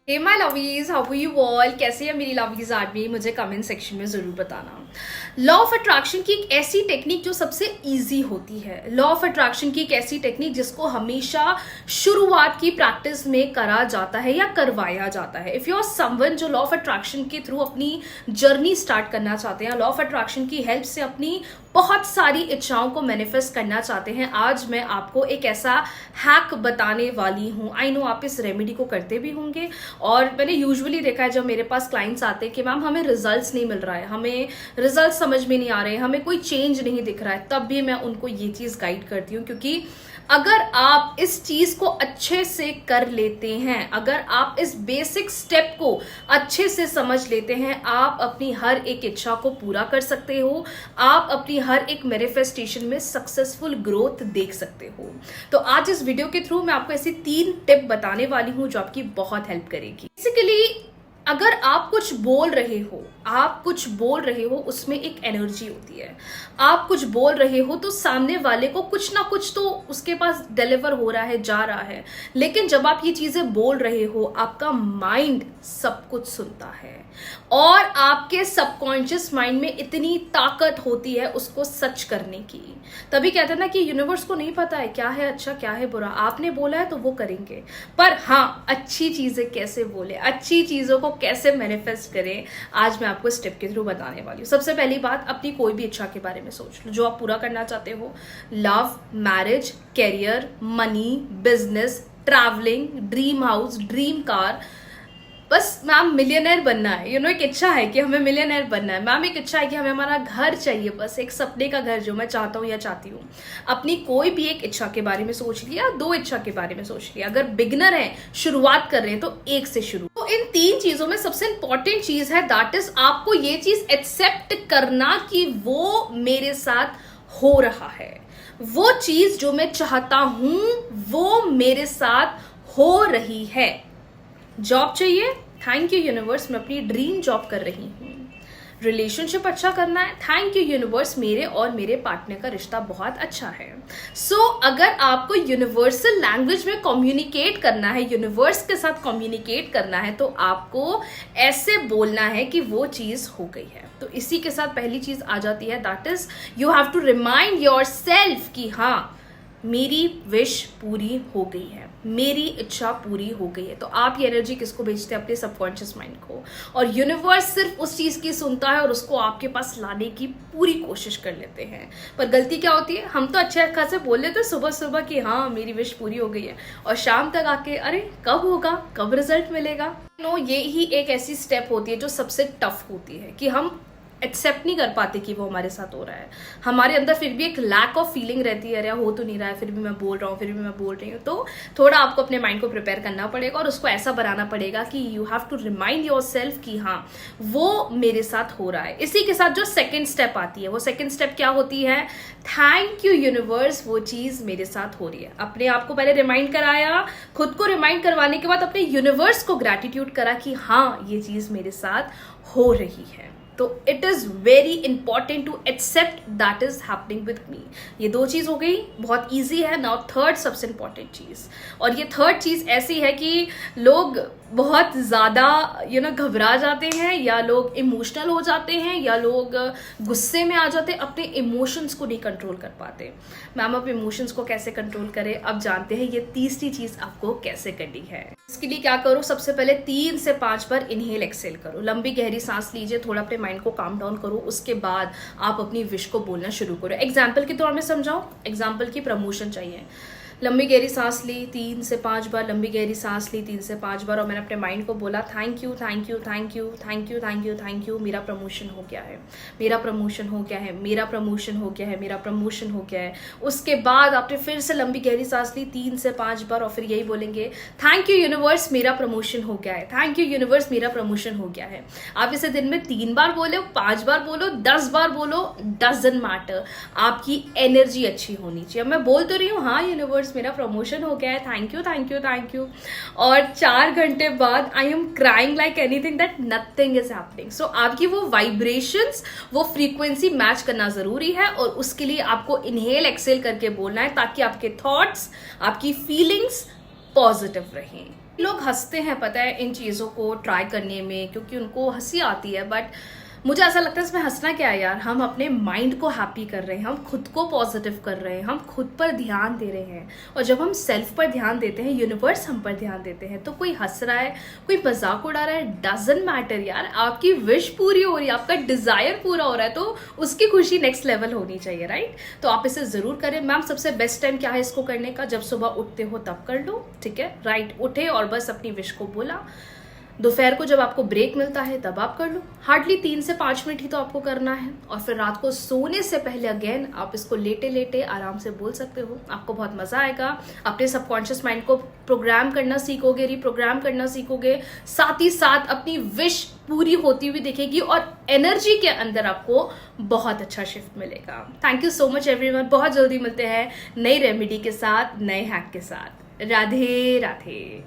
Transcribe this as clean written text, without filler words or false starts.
Hey my lovies, how are you all? कैसे है मेरी लवीज आदमी? मुझे कमेंट सेक्शन में जरूर बताना। लॉ ऑफ अट्रैक्शन की एक ऐसी टेक्निक जो सबसे इजी होती है। लॉ ऑफ अट्रैक्शन की एक ऐसी टेक्निक जिसको हमेशा शुरुआत की प्रैक्टिस में करा जाता है या करवाया जाता है। इफ यू आर समवन जो लॉ ऑफ अट्रैक्शन के थ्रू अपनी जर्नी स्टार्ट करना चाहते हैं, लॉ ऑफ अट्रैक्शन की हेल्प से अपनी बहुत सारी इच्छाओं को मैनिफेस्ट करना चाहते हैं, आज मैं आपको एक ऐसा हैक बताने वाली हूं। आई नो आप इस रेमेडी को करते भी होंगे, और मैंने यूजुअली देखा है जब मेरे पास क्लाइंट्स आते हैं कि मैम हमें रिजल्ट्स नहीं मिल रहा है, हमें रिजल्ट समझ में नहीं आ रहे हैं, हमें कोई चेंज नहीं दिख रहा है, तब भी मैं उनको ये चीज गाइड करती हूँ। क्योंकि अगर आप इस चीज को अच्छे से कर लेते हैं, अगर आप इस बेसिक स्टेप को अच्छे से समझ लेते हैं, आप अपनी हर एक इच्छा को पूरा कर सकते हो, आप अपनी हर एक मैनिफेस्टेशन में सक्सेसफुल ग्रोथ देख सकते हो। तो आज इस वीडियो के थ्रू मैं आपको ऐसी 3 टिप बताने वाली हूं जो आपकी बहुत हेल्प करेगी। बेसिकली अगर आप कुछ बोल रहे हो उसमें एक एनर्जी होती है। आप कुछ बोल रहे हो तो सामने वाले को कुछ ना कुछ तो उसके पास डिलीवर हो रहा है, जा रहा है। लेकिन जब आप ये चीजें बोल रहे हो, आपका माइंड सब कुछ सुनता है, और आपके सबकॉन्शियस माइंड में इतनी ताकत होती है उसको सच करने की। तभी कहते हैं ना कि यूनिवर्स को नहीं पता है क्या है अच्छा क्या है बुरा, आपने बोला है तो वो करेंगे। पर हाँ, अच्छी चीजें कैसे बोले, अच्छी चीजों को कैसे मैनिफेस्ट करें, आज मैं आपको स्टेप के थ्रू बताने वाली हूँ। सबसे पहली बात, अपनी कोई भी इच्छा के बारे में सोच लो जो आप पूरा करना चाहते हो। Love, marriage, career, money, business, travelling, dream house, dream car. बस मैम मिलियनर बनना है, एक इच्छा है कि हमें मिलियनर बनना है। मैम एक इच्छा है कि हमें हमारा घर चाहिए, बस एक सपने का घर जो मैं चाहता हूँ या चाहती हूँ। अपनी कोई भी एक इच्छा के बारे में सोच लिया, 2 इच्छा के बारे में सोच लिया। अगर बिगनर है, शुरुआत कर रहे हैं, तो 1 से शुरू। तो इन 3 चीजों में सबसे इंपॉर्टेंट चीज है दैट इज आपको ये चीज एक्सेप्ट करना कि वो मेरे साथ हो रहा है, वो चीज जो मैं चाहता हूं वो मेरे साथ हो रही है। जॉब चाहिए, थैंक यू यूनिवर्स, मैं अपनी ड्रीम जॉब कर रही हूँ। रिलेशनशिप अच्छा करना है, थैंक यू यूनिवर्स, मेरे और मेरे पार्टनर का रिश्ता बहुत अच्छा है। अगर आपको यूनिवर्सल लैंग्वेज में कम्युनिकेट करना है, यूनिवर्स के साथ कम्युनिकेट करना है, तो आपको ऐसे बोलना है कि वो चीज हो गई है। तो इसी के साथ पहली चीज आ जाती है that is you have to remind yourself कि हाँ, मेरी विश पूरी हो गई है, मेरी इच्छा पूरी हो गई है। तो आप ये एनर्जी किसको भेजते हैं? अपने सबकॉन्शियस माइंड को। और यूनिवर्स सिर्फ उस चीज की सुनता है और उसको आपके पास लाने की पूरी कोशिश कर लेते हैं। पर गलती क्या होती है, हम तो अच्छे खासे बोल लेते हैं सुबह सुबह कि हाँ मेरी विश पूरी हो गई है, और शाम तक आके अरे कब होगा, कब रिजल्ट मिलेगा। ये ही एक ऐसी स्टेप होती है जो सबसे टफ होती है कि हम एक्सेप्ट नहीं कर पाते कि वो हमारे साथ हो रहा है। हमारे अंदर फिर भी एक लैक ऑफ फीलिंग रहती है, अरे हो तो नहीं रहा है, फिर भी मैं बोल रहा हूँ, फिर भी मैं बोल रही हूँ। तो थोड़ा आपको अपने माइंड को प्रिपेयर करना पड़ेगा और उसको ऐसा बनाना पड़ेगा कि you have to remind yourself कि हाँ वो मेरे साथ हो रहा है। इसी के साथ जो सेकेंड स्टेप आती है, वो सेकेंड स्टेप क्या होती है? थैंक यू यूनिवर्स, वो चीज मेरे साथ हो रही है। अपने आप को पहले रिमाइंड कराया, खुद को रिमाइंड करवाने के बाद अपने यूनिवर्स को ग्रैटिट्यूड करा कि हाँ ये चीज मेरे साथ हो रही है। तो it is very important to accept that is happening with me. ये 2 चीज हो गई, बहुत इजी है। नाउ थर्ड सबसे इंपॉर्टेंट चीज, और ये थर्ड चीज ऐसी है कि लोग बहुत ज्यादा घबरा जाते हैं, या लोग इमोशनल हो जाते हैं, या लोग गुस्से में आ जाते हैं, अपने इमोशंस को नहीं कंट्रोल कर पाते। मैम अब इमोशंस को कैसे कंट्रोल करें, अब जानते हैं ये तीसरी चीज आपको कैसे करनी है। इसके लिए क्या करो, सबसे पहले 3 से 5 बार इनहेल एक्सेल करो, लंबी गहरी सांस लीजिए, थोड़ा अपने माइंड को काम डाउन करो। उसके बाद आप अपनी विश को बोलना शुरू करो। एग्जाम्पल के तौर में समझाओ, एग्जाम्पल की प्रमोशन चाहिए। लंबी गहरी सांस ली 3 से 5 बार, लंबी गहरी सांस ली 3 से 5 बार, और मैंने अपने माइंड को बोला thank you thank you thank you thank you thank you thank you, मेरा प्रमोशन हो गया है, मेरा प्रमोशन हो गया है, मेरा प्रमोशन हो गया है, मेरा प्रमोशन हो गया है। उसके बाद आपने फिर से लंबी गहरी सांस ली 3 से 5 बार, और फिर यही बोलेंगे थैंक यू यूनिवर्स, मेरा प्रमोशन हो गया है, थैंक यू यूनिवर्स, मेरा प्रमोशन हो गया है। आप इसे दिन में 3 बार बोलो, 5 बार बोलो, 10 बार बोलो, डजंट मैटर, आपकी एनर्जी अच्छी होनी चाहिए। मैं बोल तो रही हूँ हाँ यूनिवर्स मेरा प्रमोशन हो गया है, thank you thank you thank you, और 4 घंटे बाद I am crying like anything that nothing is happening. So आपकी वो वाइब्रेशंस, वो फ्रीक्वेंसी मैच करना जरूरी है, और उसके लिए आपको इनहेल एक्सेल करके बोलना है ताकि आपके थॉट्स, आपकी फीलिंग्स पॉजिटिव रहें। लोग हंसते हैं पता है इन चीज़ों को ट्राई करने में, क्योंकि उनको हंसी आती है, बट मुझे ऐसा लगता है इसमें हंसना क्या है यार, हम अपने माइंड को हैप्पी कर रहे हैं, हम खुद को पॉजिटिव कर रहे हैं, हम खुद पर ध्यान दे रहे हैं। और जब हम सेल्फ पर ध्यान देते हैं, यूनिवर्स हम पर ध्यान देते हैं, तो कोई हंस रहा है, कोई मजाक उड़ा रहा है, डजंट मैटर यार। आपकी विश पूरी हो रही है, आपका डिजायर पूरा हो रहा है, तो उसकी खुशी नेक्स्ट लेवल होनी चाहिए, राइट। तो आप इसे जरूर करें। मैम सबसे बेस्ट टाइम क्या है इसको करने का? जब सुबह उठते हो तब कर लो, ठीक है, राइट। उठे और बस अपनी विश को बोला। दोपहर को जब आपको ब्रेक मिलता है तब आप कर लो, हार्डली 3 से 5 मिनट ही तो आपको करना है। और फिर रात को सोने से पहले अगेन आप इसको लेटे लेटे आराम से बोल सकते हो, आपको बहुत मजा आएगा। अपने सबकॉन्शियस माइंड को प्रोग्राम करना सीखोगे, रिप्रोग्राम करना सीखोगे, साथ ही साथ अपनी विश पूरी होती हुई दिखेगी और एनर्जी के अंदर आपको बहुत अच्छा शिफ्ट मिलेगा। Thank you so much everyone. बहुत जल्दी मिलते हैं नई रेमेडी के साथ, नए हैक के साथ। राधे राधे।